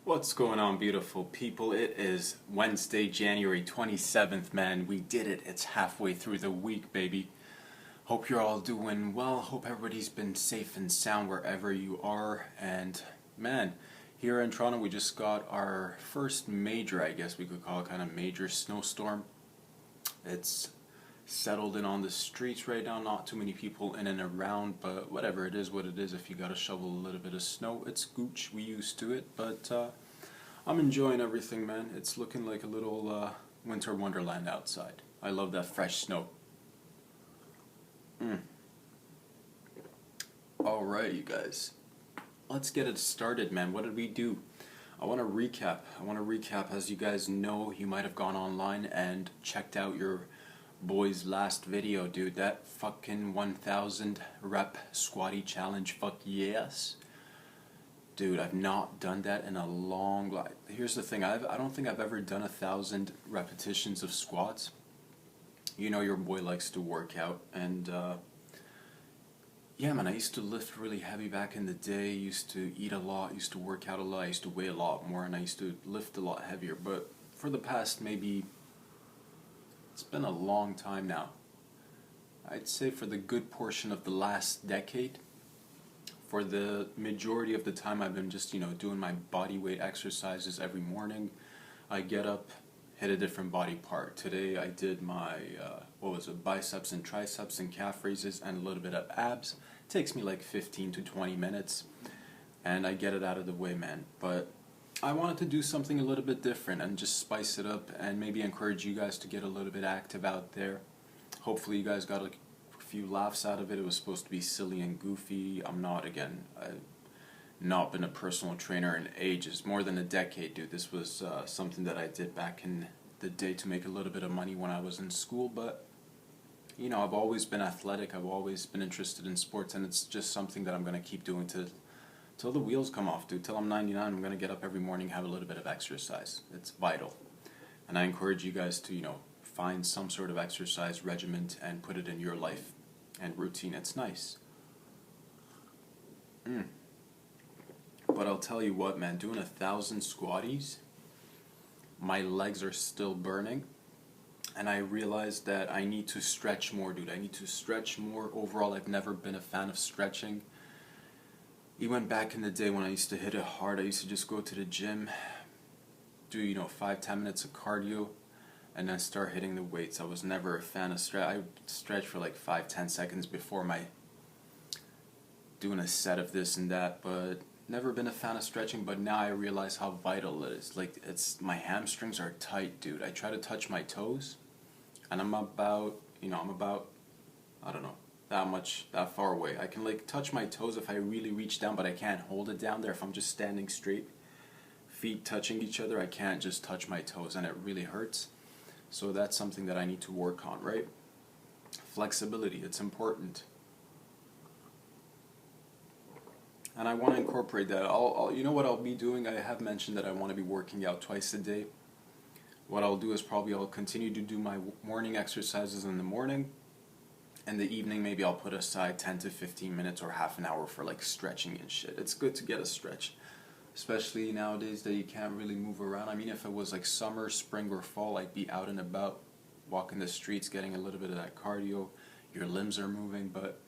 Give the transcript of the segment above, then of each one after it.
What's going on, beautiful people? It is Wednesday, January 27th, man. We did it. It's halfway through the week, baby. Hope you're all doing well. Hope everybody's been safe and sound wherever you are. And, man, here in Toronto, we just got our first major, I guess we could call it, kind of major snowstorm. It's settled in on the streets right now. Not too many people in and around, but whatever, it is what it is. If you gotta shovel a little bit of snow, it's gooch. We used to it, but I'm enjoying everything, man. It's looking like a little winter wonderland outside. I love that fresh snow. Alright, you guys. Let's get it started, man. What did we do? I want to recap. As you guys know, you might have gone online and checked out your boy's last video, dude. That fucking 1,000 rep squatty challenge. Fuck yes. Dude, I've not done that in a long life. Here's the thing, I don't think I've ever done 1,000 repetitions of squats. You know your boy likes to work out, and yeah, man, I used to lift really heavy back in the day, used to eat a lot, used to work out a lot, I used to weigh a lot more, and I used to lift a lot heavier. But for the past maybe, it's been a long time now. I'd say for the good portion of the last decade, for the majority of the time I've been just, doing my body weight exercises every morning. I get up, hit a different body part. Today I did my, biceps and triceps and calf raises and a little bit of abs. It takes me like 15 to 20 minutes and I get it out of the way, man. But I wanted to do something a little bit different and just spice it up and maybe encourage you guys to get a little bit active out there. Hopefully you guys got a few laughs out of it. It was supposed to be silly and goofy. I've not been a personal trainer in ages, more than a decade, dude. This was something that I did back in the day to make a little bit of money when I was in school, but I've always been athletic. I've always been interested in sports, and it's just something that I'm going to keep doing till the wheels come off, dude. Till I'm 99, I'm going to get up every morning, have a little bit of exercise. It's vital. And I encourage you guys to, find some sort of exercise regimen and put it in your life and routine. It's nice. But I'll tell you what, man, doing 1,000 squatties, my legs are still burning, and I realized that I need to stretch more, dude. I need to stretch more. Overall, I've never been a fan of stretching. Even back in the day when I used to hit it hard, I used to just go to the gym, do 5-10 minutes of cardio, and then start hitting the weights. I was never a fan of stretch. I stretch for like 5-10 seconds before my doing a set of this and that, but never been a fan of stretching. But now I realize how vital it is. Like, my hamstrings are tight, dude. I try to touch my toes, and I'm about, I don't know, that far away. I can like touch my toes if I really reach down, but I can't hold it down there if I'm just standing straight. Feet touching each other, I can't just touch my toes, and it really hurts. So that's something that I need to work on, right? Flexibility, it's important. And I want to incorporate that. You know what I'll be doing? I have mentioned that I want to be working out twice a day. What I'll do is probably I'll continue to do my morning exercises in the morning. And the evening, maybe I'll put aside 10 to 15 minutes or half an hour for like stretching and shit. It's good to get a stretch. Especially nowadays that you can't really move around. I mean, if it was like summer, spring, or fall, I'd be out and about, walking the streets, getting a little bit of that cardio. Your limbs are moving, but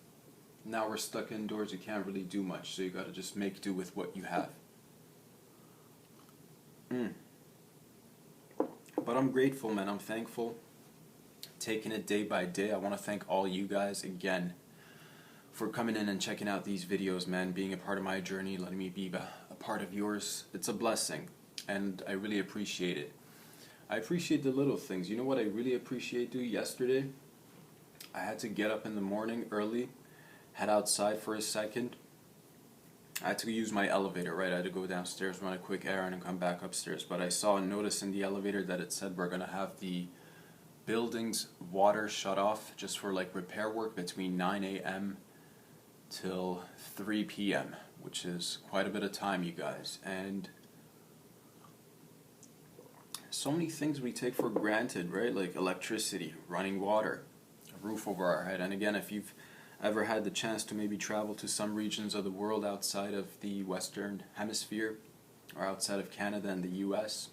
now we're stuck indoors, you can't really do much, so you gotta just make do with what you have. But I'm grateful, man. I'm thankful. Taking it day by day. I want to thank all you guys again for coming in and checking out these videos, man. Being a part of my journey, letting me be a part of yours. It's a blessing, and I really appreciate it. I appreciate the little things. You know what I really appreciate, dude? Yesterday, I had to get up in the morning early, head outside for a second. I had to use my elevator, right? I had to go downstairs, run a quick errand, and come back upstairs. But I saw a notice in the elevator that it said we're going to have the building's water shut off just for like repair work between 9 a.m. till 3 p.m., which is quite a bit of time, you guys. And so many things we take for granted, right? Like electricity, running water, a roof over our head. And again, if you've ever had the chance to maybe travel to some regions of the world outside of the Western Hemisphere, or outside of Canada and the US,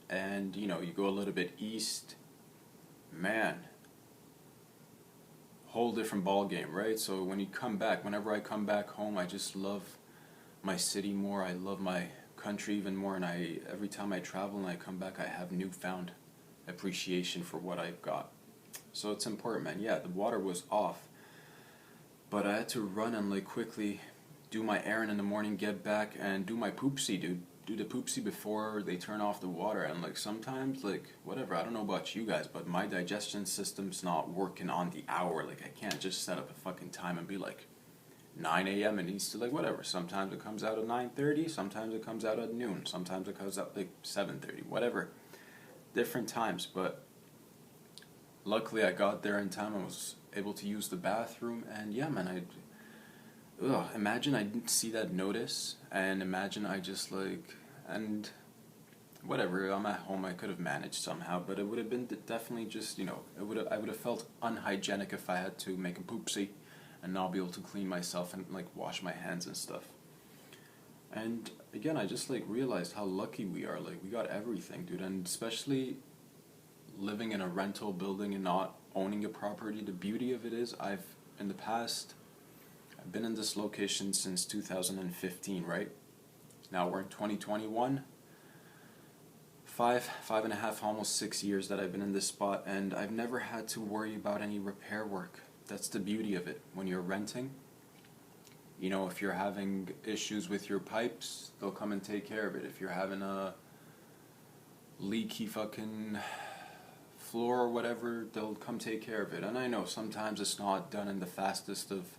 and you know, you go a little bit east, man, whole different ball game, right? So when you come back, whenever I come back home, I just love my city more. I love my country even more, and every time I travel and I come back, I have newfound appreciation for what I've got. So it's important, man. Yeah, the water was off, but I had to run and like quickly do my errand in the morning, get back and do my poopsie, dude. Do the poopsie before they turn off the water. And like sometimes, like whatever, I don't know about you guys, but my digestion system's not working on the hour. Like I can't just set up a fucking time and be like 9 a.m. It needs to, like, whatever. Sometimes it comes out at 9:30, sometimes it comes out at noon, sometimes it comes out like 7:30, whatever. Different times, but luckily I got there in time. I was able to use the bathroom, and yeah, man, imagine I didn't see that notice, and imagine I just like, and whatever, I'm at home, I could have managed somehow, but it would have been definitely just, you know, I would have felt unhygienic if I had to make a poopsie and not be able to clean myself and like wash my hands and stuff. And again, I just like realized how lucky we are. Like we got everything, dude, and especially living in a rental building and not owning a property. The beauty of it is I've been in this location since 2015, right? Now we're in 2021. Five and a half, almost 6 years that I've been in this spot, and I've never had to worry about any repair work. That's the beauty of it. When you're renting, you know, if you're having issues with your pipes, they'll come and take care of it. If you're having a leaky fucking floor or whatever, they'll come take care of it. And I know sometimes it's not done in the fastest of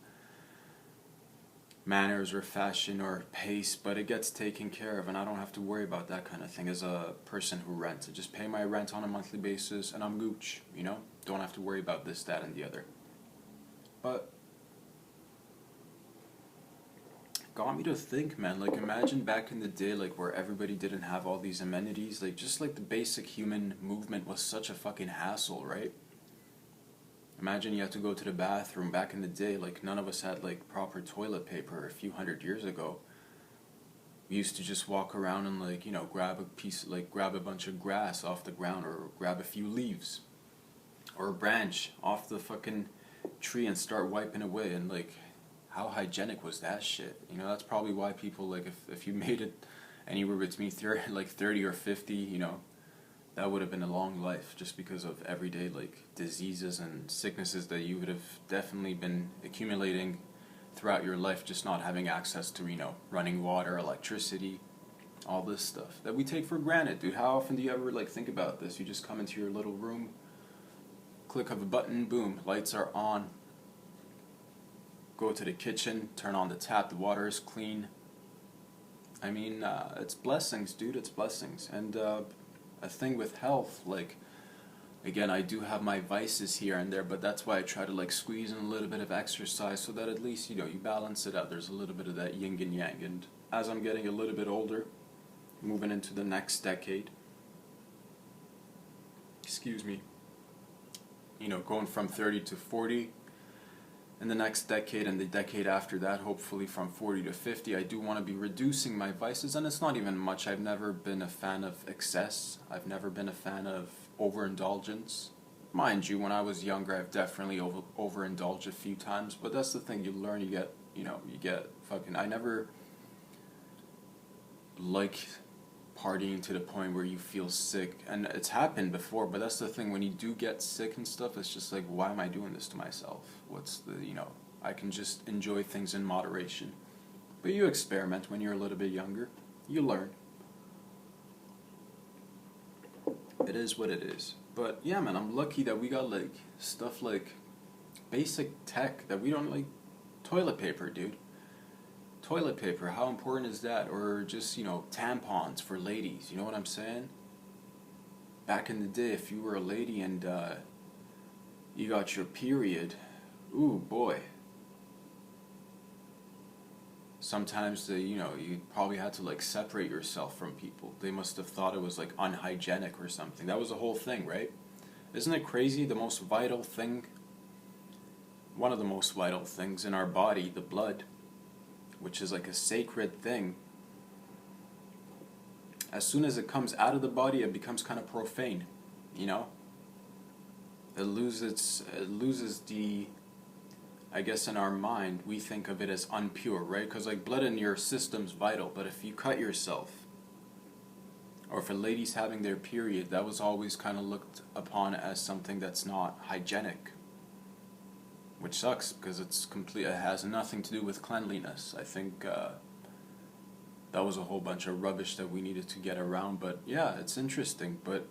manners or fashion or pace, but it gets taken care of, and I don't have to worry about that kind of thing as a person who rents. I just pay my rent on a monthly basis and I'm gooch, you know? Don't have to worry about this, that, and the other. But got me to think, man, like imagine back in the day, like where everybody didn't have all these amenities, like just like the basic human movement was such a fucking hassle, right? Imagine you had to go to the bathroom back in the day, like none of us had like proper toilet paper a few hundred years ago. We used to just walk around and like, you know, grab a bunch of grass off the ground, or grab a few leaves or a branch off the fucking tree and start wiping away. And like, how hygienic was that shit? You know, that's probably why people, like, if you made it anywhere between 30 or 50, you know, that would have been a long life, just because of everyday like diseases and sicknesses that you would have definitely been accumulating throughout your life, just not having access to, you know, running water, electricity, all this stuff that we take for granted, dude. How often do you ever like think about this? You just come into your little room, click of a button, boom, lights are on. Go to the kitchen, turn on the tap, the water is clean. I mean, it's blessings, dude, it's blessings. And a thing with health, like, again, I do have my vices here and there, but that's why I try to like squeeze in a little bit of exercise, so that at least, you know, you balance it out. There's a little bit of that yin and yang. And as I'm getting a little bit older, moving into the next decade, excuse me, you know, going from 30 to 40, in the next decade and the decade after that, hopefully from 40 to 50, I do want to be reducing my vices, and it's not even much. I've never been a fan of excess. I've never been a fan of overindulgence. Mind you, when I was younger, I've definitely overindulged a few times, but that's the thing, you learn, you get fucking, I never like partying to the point where you feel sick, and it's happened before, but that's the thing, when you do get sick and stuff, it's just like, why am I doing this to myself? What's the, you know, I can just enjoy things in moderation. But you experiment when you're a little bit younger, you learn. It is what it is. But yeah, man, I'm lucky that we got like stuff like basic tech that we don't like. Toilet paper, dude. Toilet paper, how important is that? Or just, you know, tampons for ladies, you know what I'm saying? Back in the day, if you were a lady and you got your period, ooh boy. Sometimes you probably had to like separate yourself from people. They must have thought it was like unhygienic or something. That was the whole thing, right? Isn't it crazy? The most vital thing, one of the most vital things in our body, the blood, which is like a sacred thing, as soon as it comes out of the body, it becomes kind of profane, you know? It loses the, I guess in our mind, we think of it as unpure, right? Because like blood in your system's vital, but if you cut yourself, or if a lady's having their period, that was always kind of looked upon as something that's not hygienic. Which sucks, because it has nothing to do with cleanliness. I think that was a whole bunch of rubbish that we needed to get around, but yeah, it's interesting, but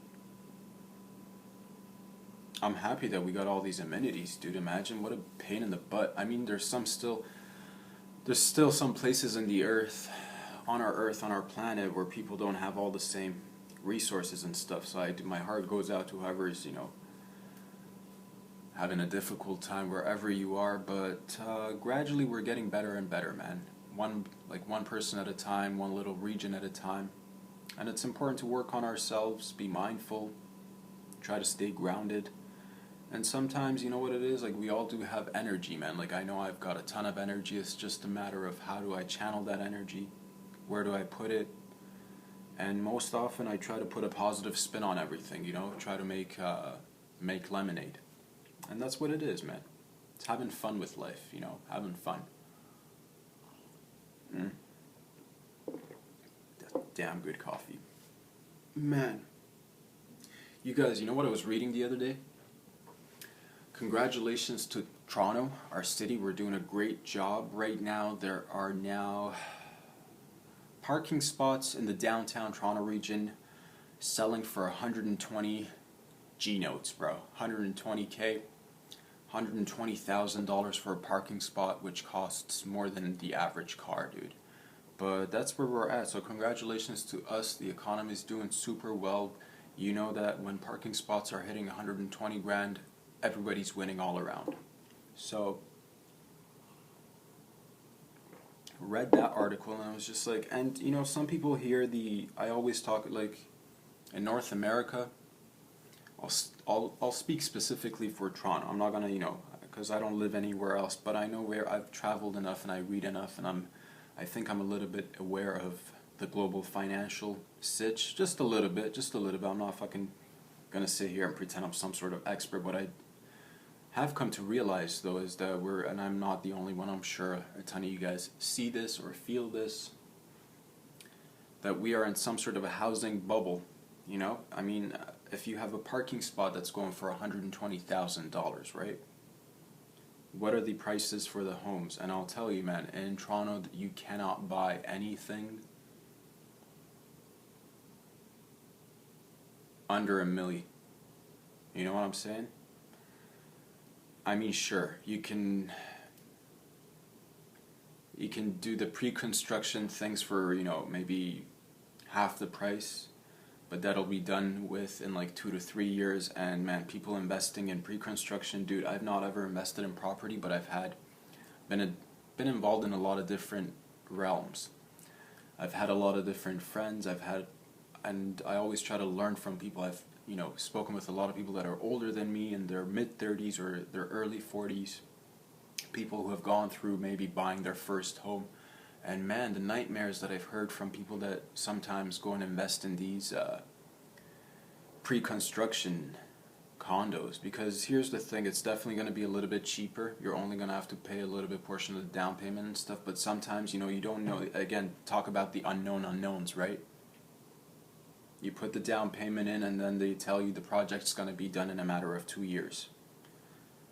I'm happy that we got all these amenities, dude. Imagine what a pain in the butt. I mean, there's still some places in the earth, on our planet, where people don't have all the same resources and stuff, so my heart goes out to whoever's, having a difficult time wherever you are, but gradually we're getting better and better, man. One person at a time, one little region at a time. And it's important to work on ourselves, be mindful, try to stay grounded. And sometimes, you know what it is, like we all do have energy, man. Like I know I've got a ton of energy, it's just a matter of how do I channel that energy, where do I put it, and most often I try to put a positive spin on everything, try to make lemonade. And that's what it is, man. It's having fun with life, having fun. That's damn good coffee. Man. You guys, you know what I was reading the other day? Congratulations to Toronto, our city. We're doing a great job right now. There are now parking spots in the downtown Toronto region selling for 120 G notes, bro. 120K. $120,000 for a parking spot, which costs more than the average car, dude. But that's where we're at. So congratulations to us. The economy is doing super well. You know that when parking spots are hitting 120 grand, everybody's winning all around. So read that article and I was just like, and some people hear I always talk like in North America. I'll speak specifically for Toronto. I'm not gonna because I don't live anywhere else, but I know where I've traveled enough and I read enough, and I think I'm a little bit aware of the global financial sitch, just a little bit. I'm not fucking gonna sit here and pretend I'm some sort of expert. What I have come to realize though is that and I'm not the only one. I'm sure a ton of you guys see this or feel this, that we are in some sort of a housing bubble. I mean, if you have a parking spot that's going for $120,000, right? What are the prices for the homes? And I'll tell you, man, in Toronto, you cannot buy anything under $1 million. You know what I'm saying? I mean, sure, you can do the pre-construction things for, maybe half the price. But that'll be done in like 2 to 3 years. And man, people investing in pre-construction, dude, I've not ever invested in property, but I've been involved in a lot of different realms. I've had a lot of different friends. And I always try to learn from people. I've spoken with a lot of people that are older than me, in their mid-30s or their early 40s. People who have gone through maybe buying their first home. And man, the nightmares that I've heard from people that sometimes go and invest in these pre-construction condos. Because here's the thing, it's definitely going to be a little bit cheaper. You're only going to have to pay a little bit portion of the down payment and stuff. But sometimes, you don't know. Again, talk about the unknown unknowns, right? You put the down payment in and then they tell you the project's going to be done in a matter of 2 years.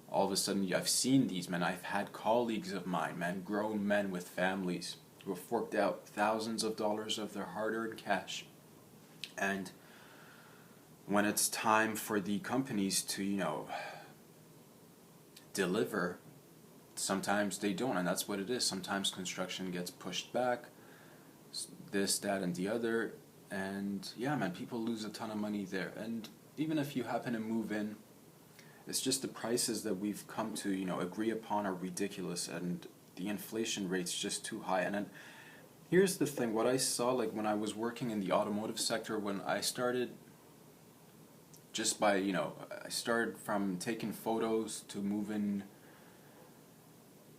All of a sudden, I've seen these, man. I've had colleagues of mine, man, grown men with families, who have forked out thousands of dollars of their hard-earned cash. And when it's time for the companies to, deliver, sometimes they don't, and that's what it is. Sometimes construction gets pushed back, this, that, and the other, and yeah, man, people lose a ton of money there. And even if you happen to move in, it's just the prices that we've come to, agree upon are ridiculous, and the inflation rate's just too high. And then here's the thing, what I saw, like when I was working in the automotive sector, when I started just by, I started from taking photos to moving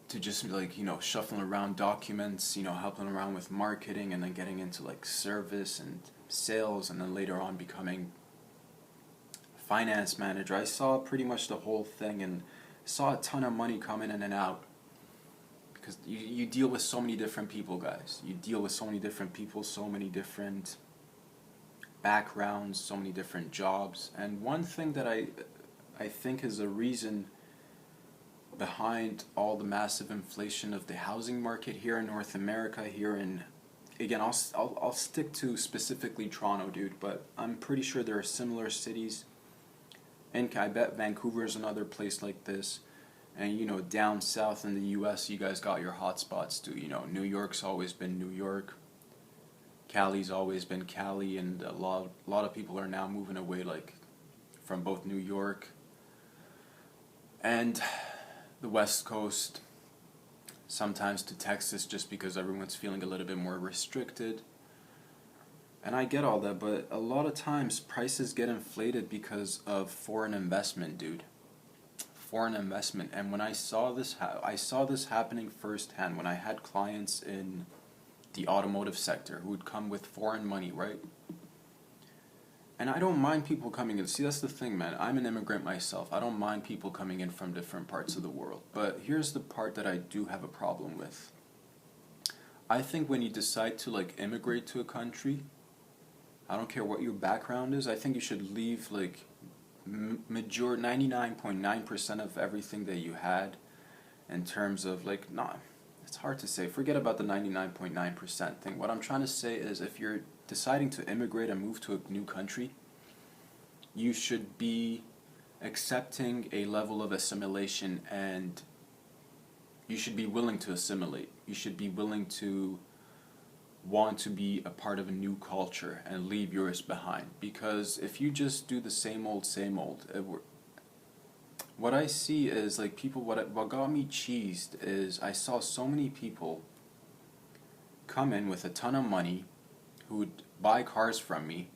to just like, shuffling around documents, helping around with marketing, and then getting into like service and sales and then later on becoming finance manager. I saw pretty much the whole thing and saw a ton of money coming in and out. Because you deal with so many different people, guys. You deal with so many different people, so many different backgrounds, so many different jobs. And one thing that I think is a reason behind all the massive inflation of the housing market here in North America, here in, again, I'll stick to specifically Toronto, dude, but I'm pretty sure there are similar cities. And I bet Vancouver is another place like this. And, you know, down south in the U.S., you guys got your hot spots too. You know, New York's always been New York. Cali's always been Cali, and a lot of people are now moving away, like, from both New York and the West Coast, sometimes to Texas, just because everyone's feeling a little bit more restricted. And I get all that, but a lot of times prices get inflated because of foreign investment, dude. Foreign investment. And when I saw this, I saw this happening firsthand when I had clients in the automotive sector who would come with foreign money, right? And I don't mind people coming in. See, that's the thing, man. I'm an immigrant myself. I don't mind people coming in from different parts of the world. But here's the part that I do have a problem with. I think when you decide to, like, immigrate to a country, I don't care what your background is, I think you should leave, like, 99.9% of everything that you had in terms of, like, nah, it's hard to say. Forget about the 99.9% thing. What I'm trying to say is, if you're deciding to immigrate and move to a new country, you should be accepting a level of assimilation, and you should be willing to assimilate. You should be willing to want to be a part of a new culture and leave yours behind. Because if you just do the same old, what I see is, like, people, what got me cheesed is I saw so many people come in with a ton of money who would buy cars from me,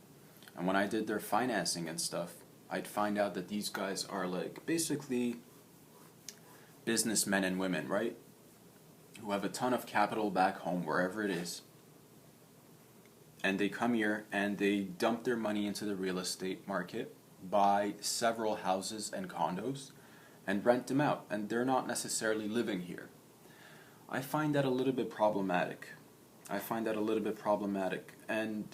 and when I did their financing and stuff, I'd find out that these guys are, like, basically businessmen and women, right? Who have a ton of capital back home, wherever it is. And they come here and they dump their money into the real estate market, buy several houses and condos, and rent them out. And they're not necessarily living here. I find that a little bit problematic. And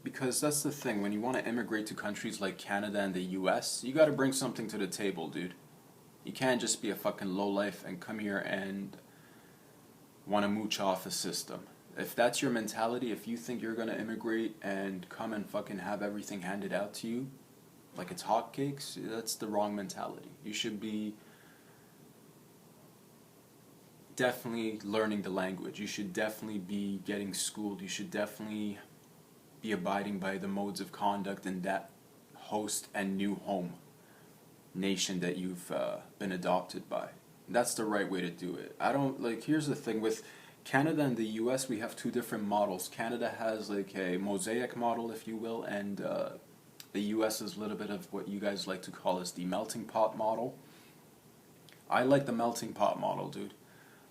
because that's the thing, when you want to immigrate to countries like Canada and the US, you got to bring something to the table, dude. You can't just be a fucking lowlife and come here and want to mooch off the system. If that's your mentality, if you think you're going to immigrate and come and fucking have everything handed out to you like it's hotcakes, that's the wrong mentality. You should be definitely learning the language. You should definitely be getting schooled. You should definitely be abiding by the modes of conduct in that host and new home nation that you've been adopted by. That's the right way to do it. Here's the thing with Canada and the US, we have two different models. Canada has, like, a mosaic model, if you will, and the US is a little bit of what you guys like to call as the melting pot model. I like the melting pot model, dude.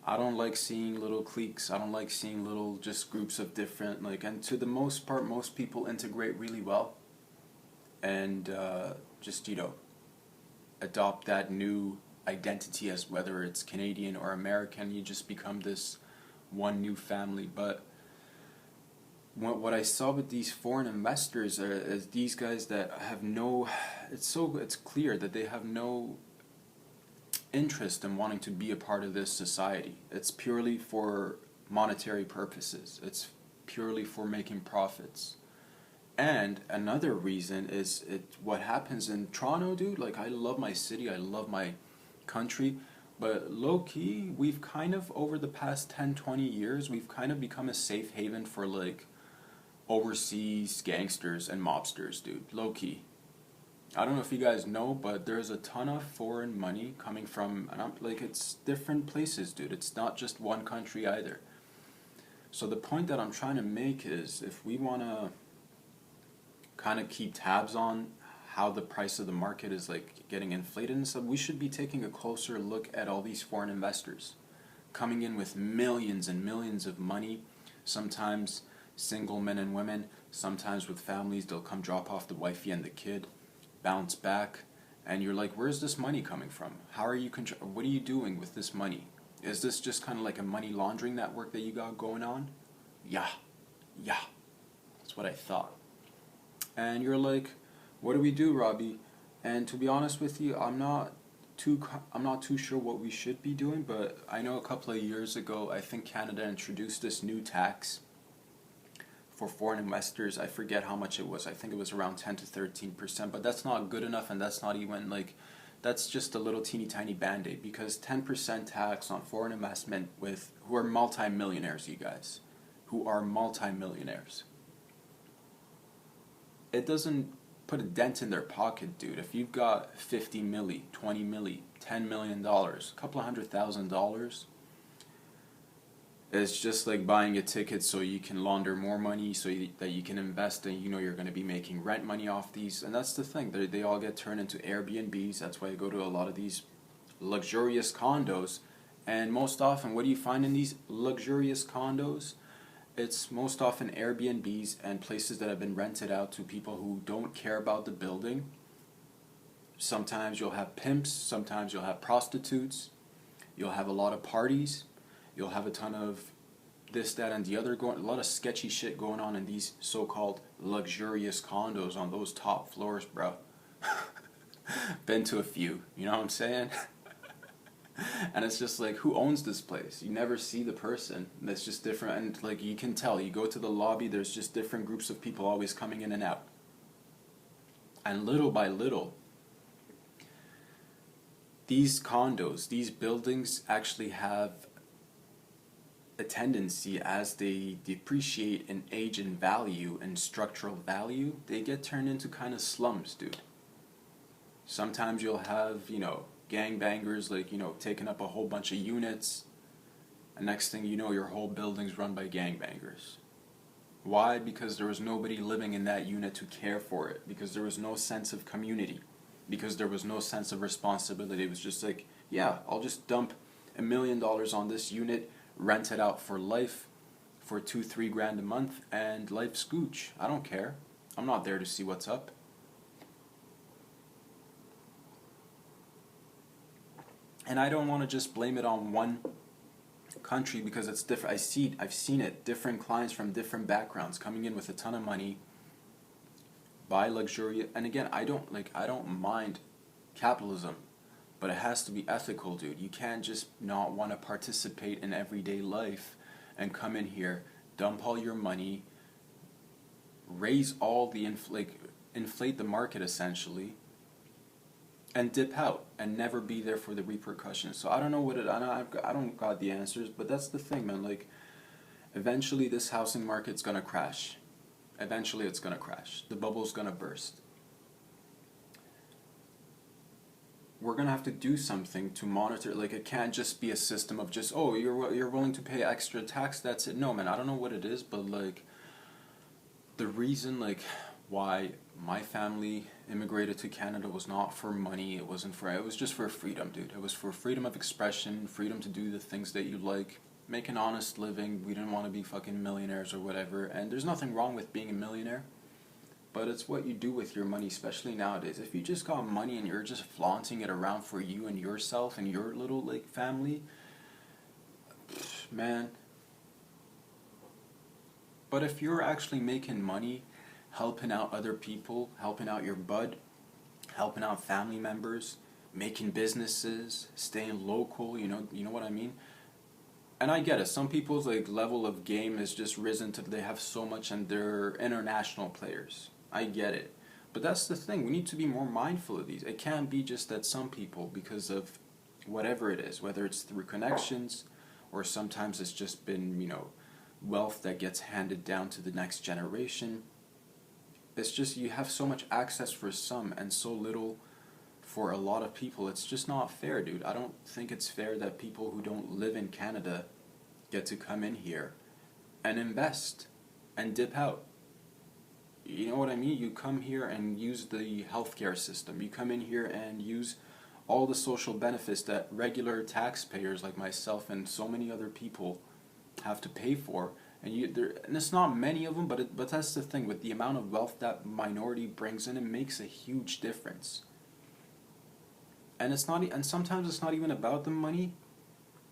I don't like seeing little cliques. I don't like seeing little just groups of different, like, and to the most part, most people integrate really well and just, you know, adopt that new identity as whether it's Canadian or American. You just become this one new family. But what I saw with these foreign investors is these guys that have no, it's clear that they have no interest in wanting to be a part of this society. It's purely for monetary purposes. It's purely for making profits. And another reason is what happens in Toronto, dude. Like, I love my city, I love my country, but low-key, we've kind of, over the past 10, 20 years, we've kind of become a safe haven for, like, overseas gangsters and mobsters, dude. Low-key. I don't know if you guys know, but there's a ton of foreign money coming from, it's different places, dude. It's not just one country either. So the point that I'm trying to make is, if we want to kind of keep tabs on how the price of the market is, like, getting inflated and stuff, we should be taking a closer look at all these foreign investors coming in with millions and millions of money, sometimes single men and women, sometimes with families, they'll come drop off the wifey and the kid, bounce back, and you're like, where's this money coming from? How are you, what are you doing with this money? Is this just kind of like a money laundering network that you got going on? Yeah, yeah, that's what I thought. And you're like, what do we do, Robbie? And to be honest with you, I'm not too sure what we should be doing, but I know a couple of years ago, I think Canada introduced this new tax for foreign investors. I forget how much it was. I think it was around 10 to 13%, but that's not good enough, and that's not even like, that's just a little teeny tiny band-aid, because 10% tax on foreign investment with who are multi-millionaires, you guys, who are multi-millionaires. It doesn't put a dent in their pocket, dude. If you've got 50 milli, 20 milli, $10 million, a couple of $100,000, it's just like buying a ticket so you can launder more money so that you can invest, and you know you're going to be making rent money off these. And that's the thing, they all get turned into Airbnbs. That's why I go to a lot of these luxurious condos. And most often, what do you find in these luxurious condos? It's most often Airbnbs and places that have been rented out to people who don't care about the building. Sometimes you'll have pimps, sometimes you'll have prostitutes, you'll have a lot of parties, you'll have a ton of this, that, and the other going, a lot of sketchy shit going on in these so-called luxurious condos on those top floors, bro. Been to a few, you know what I'm saying? And it's just like, who owns this place? You never see the person. That's just different. And like, you can tell, you go to the lobby, there's just different groups of people always coming in and out. And little by little, these condos, these buildings actually have a tendency, as they depreciate in age and value and structural value, they get turned into kind of slums, dude. Sometimes you'll have, you know, gangbangers, like, you know, taking up a whole bunch of units, and next thing you know, your whole building's run by gangbangers. Why? Because there was nobody living in that unit to care for it, because there was no sense of community, because there was no sense of responsibility. It was just like, yeah, I'll just dump $1 million on this unit, rent it out for life for $2-3 grand a month, and life's gooch. I don't care. I'm not there to see what's up. And I don't want to just blame it on one country, because it's different. I've seen it. Different clients from different backgrounds coming in with a ton of money, buy luxury. And again, I don't mind capitalism, but it has to be ethical, dude. You can't just not want to participate in everyday life and come in here, dump all your money, raise all the inflate the market essentially, and dip out and never be there for the repercussions. So I don't know I don't got the answers, but that's the thing, man. Like, eventually this housing market's gonna crash. Eventually it's gonna crash. The bubble's gonna burst. We're gonna have to do something to monitor. Like, it can't just be a system of just, oh, you're willing to pay extra tax, that's it. No, man, I don't know what it is, but like, the reason, like, why my family immigrated to Canada was not for money. It was just for freedom, dude. It was for freedom of expression, freedom to do the things that you like, make an honest living. We didn't want to be fucking millionaires or whatever. And there's nothing wrong with being a millionaire, but it's what you do with your money, especially nowadays. If you just got money and you're just flaunting it around for you and yourself and your little, like, family, man. But if you're actually making money, helping out other people, helping out your bud, helping out family members, making businesses, staying local, you know what I mean? And I get it. Some people's like level of game is just risen to, they have so much and they're international players. I get it. But that's the thing. We need to be more mindful of these. It can't be just that some people, because of whatever it is, whether it's through connections or sometimes it's just been, you know, wealth that gets handed down to the next generation. It's just, you have so much access for some and so little for a lot of people. It's just not fair, dude. I don't think it's fair that people who don't live in Canada get to come in here and invest and dip out. You know what I mean? You come here and use the healthcare system. You come in here and use all the social benefits that regular taxpayers like myself and so many other people have to pay for, and it's not many of them, but that's the thing, with the amount of wealth that minority brings in, it makes a huge difference. And sometimes it's not even about the money,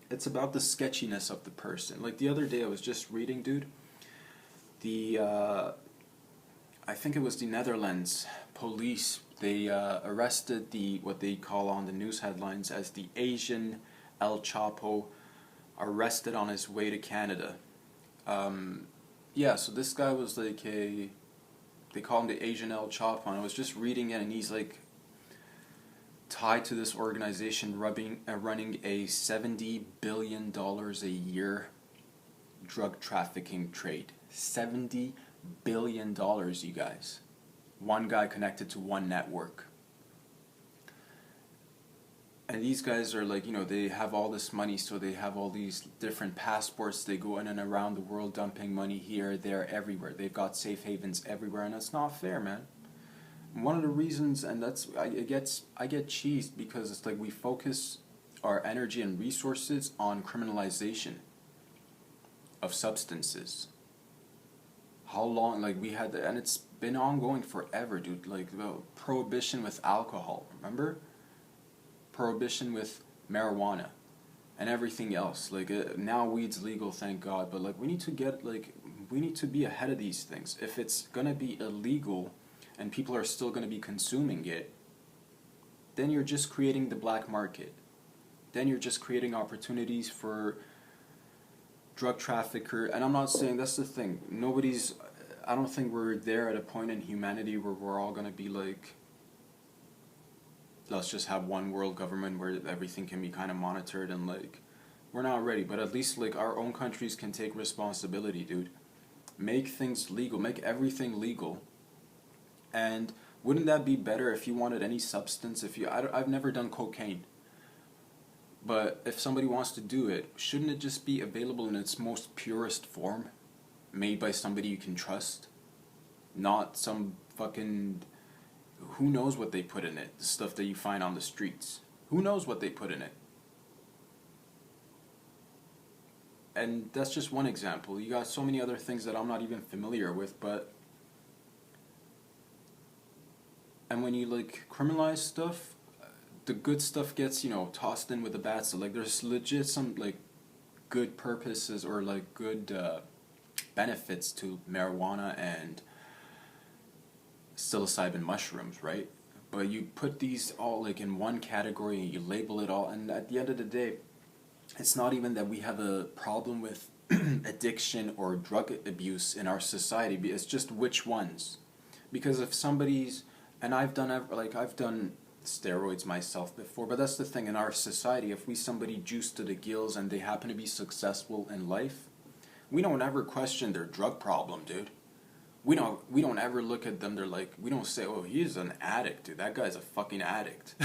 it's about the sketchiness of the person. Like the other day I was just reading, dude, I think it was the Netherlands police. They arrested what they call on the news headlines as the Asian El Chapo, arrested on his way to Canada. Yeah, so this guy was like they call him the Asian El Chapo, and I was just reading it, and he's like tied to this organization running a $70 billion a year drug trafficking trade. $70 billion, you guys. One guy connected to one network. And these guys are like, they have all this money, so they have all these different passports. They go in and around the world dumping money here, there, everywhere. They've got safe havens everywhere, and that's not fair, man. One of the reasons, and I get cheesed because it's like we focus our energy and resources on criminalization of substances. How long, like we had, and it's been ongoing forever, dude. Like the prohibition with alcohol, remember? Prohibition with marijuana and everything else. Like now weed's legal, thank God, but like we need to be ahead of these things. If it's gonna be illegal and people are still gonna be consuming it, then you're just creating the black market. Then you're just creating opportunities for drug trafficker. And I'm not saying, that's the thing, I don't think we're there at a point in humanity where we're all gonna be like, let's just have one world government where everything can be kind of monitored, and like, we're not ready. But at least like our own countries can take responsibility, dude. Make things legal, make everything legal. And wouldn't that be better if you wanted any substance? I've never done cocaine, but if somebody wants to do it, shouldn't it just be available in its most purest form, made by somebody you can trust, not some fucking, who knows what they put in it, the stuff that you find on the streets. Who knows what they put in it? And that's just one example. You got so many other things that I'm not even familiar with, and when you like criminalize stuff, the good stuff gets, tossed in with the bad stuff. Like there's legit some like good purposes or like good benefits to marijuana and psilocybin mushrooms, right? But you put these all like in one category and you label it all, and at the end of the day, it's not even that we have a problem with addiction or drug abuse in our society, it's just which ones. Because if somebody's, and I've done steroids myself before, but that's the thing, in our society, if somebody juiced to the gills and they happen to be successful in life, we don't ever question their drug problem, dude. We don't ever look at them, we don't say, oh, he's an addict, dude, that guy's a fucking addict.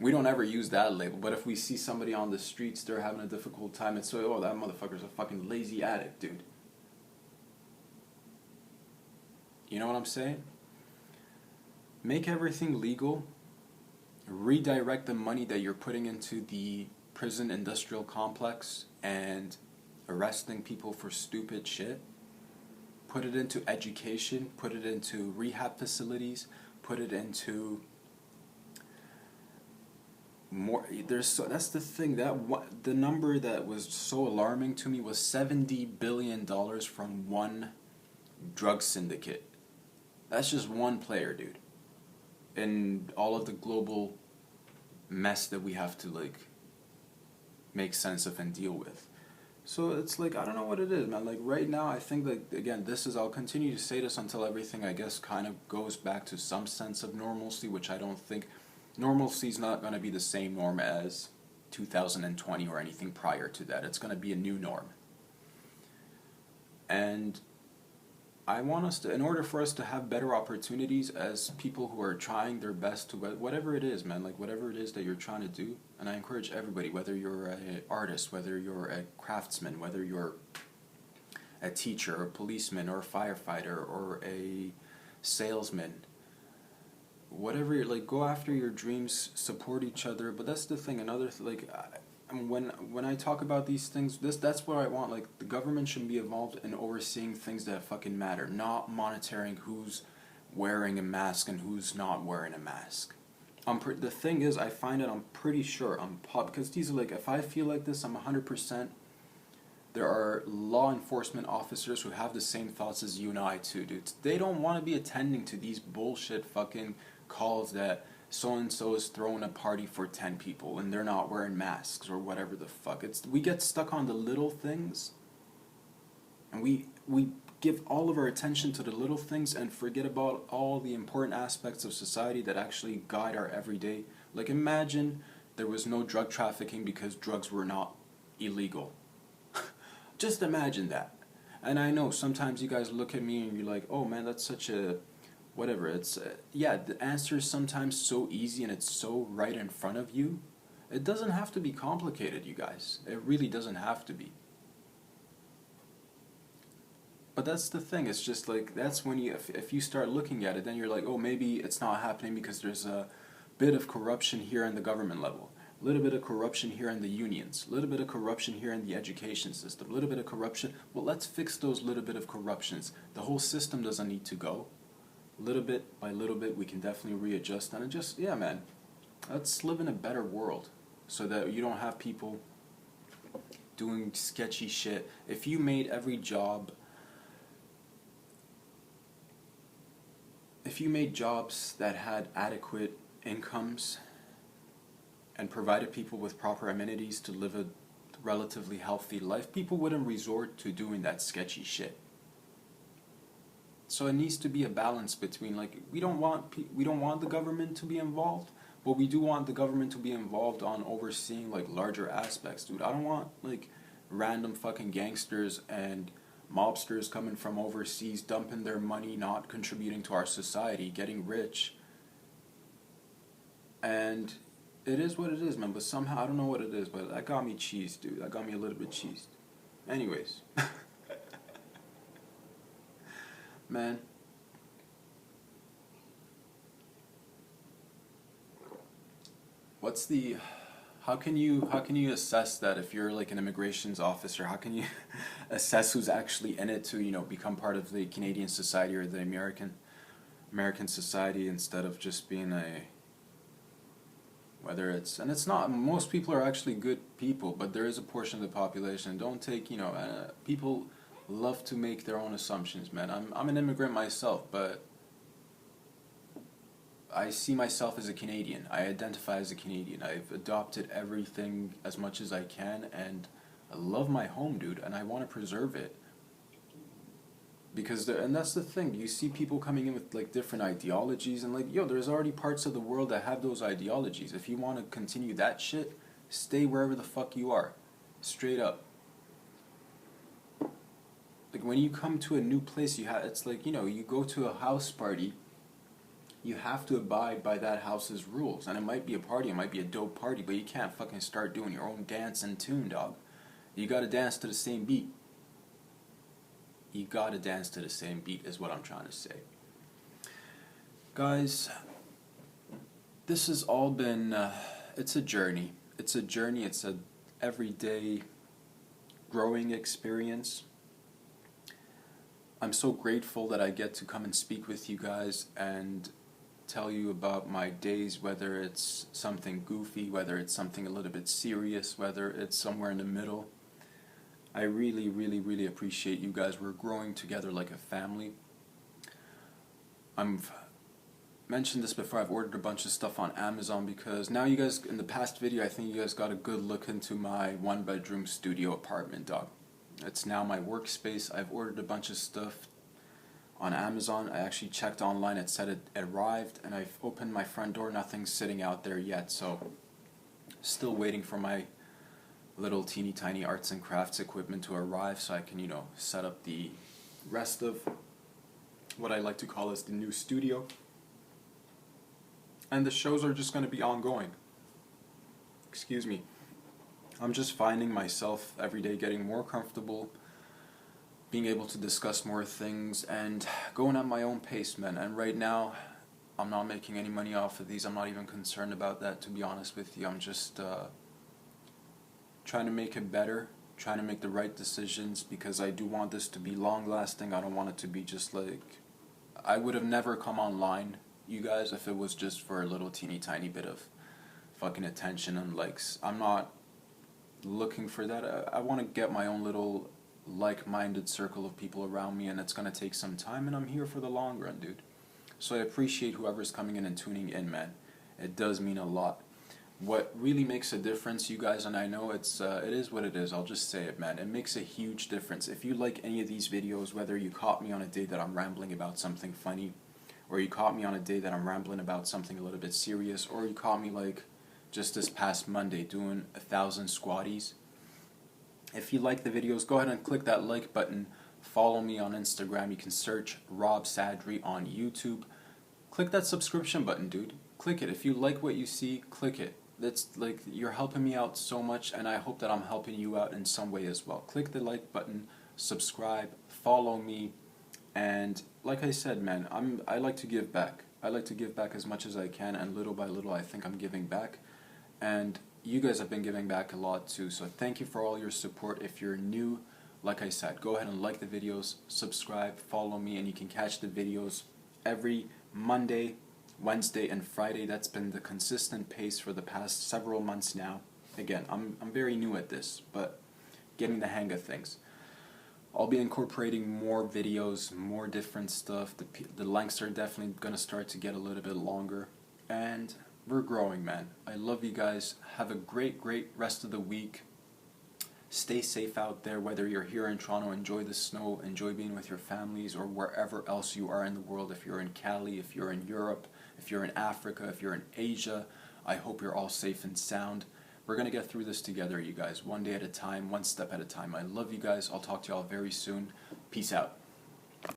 We don't ever use that label. But if we see somebody on the streets, they're having a difficult time, it's so, oh, that motherfucker's a fucking lazy addict, dude. You know what I'm saying? Make everything legal. Redirect the money that you're putting into the prison industrial complex and arresting people for stupid shit. Put it into education, put it into rehab facilities, put it into more. That's the thing, the number that was so alarming to me was $70 billion from one drug syndicate. That's just one player, dude. And all of the global mess that we have to like make sense of and deal with. So it's like, I don't know what it is, man. Like right now, I think that, again, I'll continue to say this until everything, I guess, kind of goes back to some sense of normalcy, which I don't think, normalcy is not going to be the same norm as 2020 or anything prior to that. It's going to be a new norm. And I want us to, in order for us to have better opportunities as people who are trying their best to, whatever it is, man, like whatever it is that you're trying to do, and I encourage everybody, whether you're an artist, whether you're a craftsman, whether you're a teacher, or a policeman, or a firefighter, or a salesman, whatever, like, go after your dreams, support each other. But that's the thing, And when I talk about these things, that's what I want. Like, the government should be involved in overseeing things that fucking matter, not monitoring who's wearing a mask and who's not wearing a mask. The thing is, I find that I'm pretty sure because these are like, if I feel like this, I'm 100%. There are law enforcement officers who have the same thoughts as you and I too, dude. They don't want to be attending to these bullshit fucking calls that so and so is throwing a party for 10 people and they're not wearing masks or whatever the fuck. We get stuck on the little things, and we give all of our attention to the little things and forget about all the important aspects of society that actually guide our everyday. Like, imagine there was no drug trafficking because drugs were not illegal. Just imagine that. And I know sometimes you guys look at me and you're like, oh man, that's such a whatever. It's yeah, the answer is sometimes so easy and it's so right in front of you. It doesn't have to be complicated, you guys. It really doesn't have to be. But that's the thing. It's just like, that's when if you start looking at it, then you're like, oh, maybe it's not happening because there's a bit of corruption here in the government level. A little bit of corruption here in the unions, a little bit of corruption here in the education system, a little bit of corruption. Well, let's fix those little bit of corruptions. The whole system doesn't need to go. Little bit by little bit, we can definitely readjust. And just, yeah, man, let's live in a better world so that you don't have people doing sketchy shit. If you made every job, if you made jobs that had adequate incomes and provided people with proper amenities to live a relatively healthy life, people wouldn't resort to doing that sketchy shit. So it needs to be a balance between, like, we don't want the government to be involved, but we do want the government to be involved on overseeing like larger aspects, dude. I don't want like random fucking gangsters and mobsters coming from overseas dumping their money, not contributing to our society, getting rich. And it is what it is, man, but somehow, I don't know what it is, but that got me cheesed, dude. That got me a little bit cheesed. Anyways. Man. How can you assess that if you're like an immigrations officer? How can you assess who's actually in it to, become part of the Canadian society or the American society instead of just being and it's not, most people are actually good people, but there is a portion of the population, don't take, people love to make their own assumptions, man. I'm an immigrant myself, but I see myself as a Canadian. I identify as a Canadian. I've adopted everything as much as I can, and I love my home, dude, and I want to preserve it. And that's the thing, you see people coming in with like different ideologies, and like, there's already parts of the world that have those ideologies. If you want to continue that shit, stay wherever the fuck you are. Straight up. Like, when you come to a new place, it's like, you go to a house party, you have to abide by that house's rules. And it might be a party, it might be a dope party, but you can't fucking start doing your own dance and tune, dog. You gotta dance to the same beat. You gotta dance to the same beat is what I'm trying to say. Guys, this has all been, it's a journey. It's a journey, it's a everyday growing experience. I'm so grateful that I get to come and speak with you guys and tell you about my days, whether it's something goofy, whether it's something a little bit serious, whether it's somewhere in the middle. I really, really, really appreciate you guys. We're growing together like a family. I've mentioned this before, I've ordered a bunch of stuff on Amazon because now you guys, in the past video, I think you guys got a good look into my 1-bedroom studio apartment, dog. It's now my workspace. I've ordered a bunch of stuff on Amazon. I actually checked online, it said it arrived, and I've opened my front door, nothing's sitting out there yet, so still waiting for my little teeny tiny arts and crafts equipment to arrive so I can, set up the rest of what I like to call as the new studio. And the shows are just going to be ongoing. Excuse me. I'm just finding myself every day getting more comfortable, being able to discuss more things, and going at my own pace, man. And right now, I'm not making any money off of these. I'm not even concerned about that, to be honest with you. I'm just trying to make it better, trying to make the right decisions, because I do want this to be long lasting. I don't want it to be just like, I would have never come online, you guys, if it was just for a little teeny tiny bit of fucking attention and likes. I'm not looking for that. I want to get my own little like-minded circle of people around me, and it's going to take some time, and I'm here for the long run, dude. So I appreciate whoever's coming in and tuning in, man. It does mean a lot. What really makes a difference, you guys, and I know it is what it is, I'll just say it, man. It makes a huge difference. If you like any of these videos, whether you caught me on a day that I'm rambling about something funny, or you caught me on a day that I'm rambling about something a little bit serious, or you caught me like just this past Monday doing 1,000 squatties. If you like the videos, go ahead and click that like button. Follow me on Instagram. You can search Rob Sadri on YouTube. Click that subscription button, dude. Click it. If you like what you see, click it. That's like, you're helping me out so much, and I hope that I'm helping you out in some way as well. Click the like button, subscribe, follow me, and like I said, man, I like to give back. I like to give back as much as I can, and little by little I think I'm giving back. And you guys have been giving back a lot too, so thank you for all your support. If you're new, like I said, go ahead and like the videos, subscribe, follow me, and you can catch the videos every Monday, Wednesday, and Friday. That's been the consistent pace for the past several months now. Again, I'm very new at this, but getting the hang of things. I'll be incorporating more videos, more different stuff. The lengths are definitely going to start to get a little bit longer, and we're growing, man. I love you guys. Have a great rest of the week. Stay safe out there, whether you're here in Toronto. Enjoy the snow, enjoy being with your families, or wherever else you are in the world. If you're in Cali, if you're in Europe, if you're in Africa, if you're in Asia, I hope you're all safe and sound. We're going to get through this together, you guys, one day at a time, one step at a time. I love you guys. I'll talk to y'all very soon. Peace out.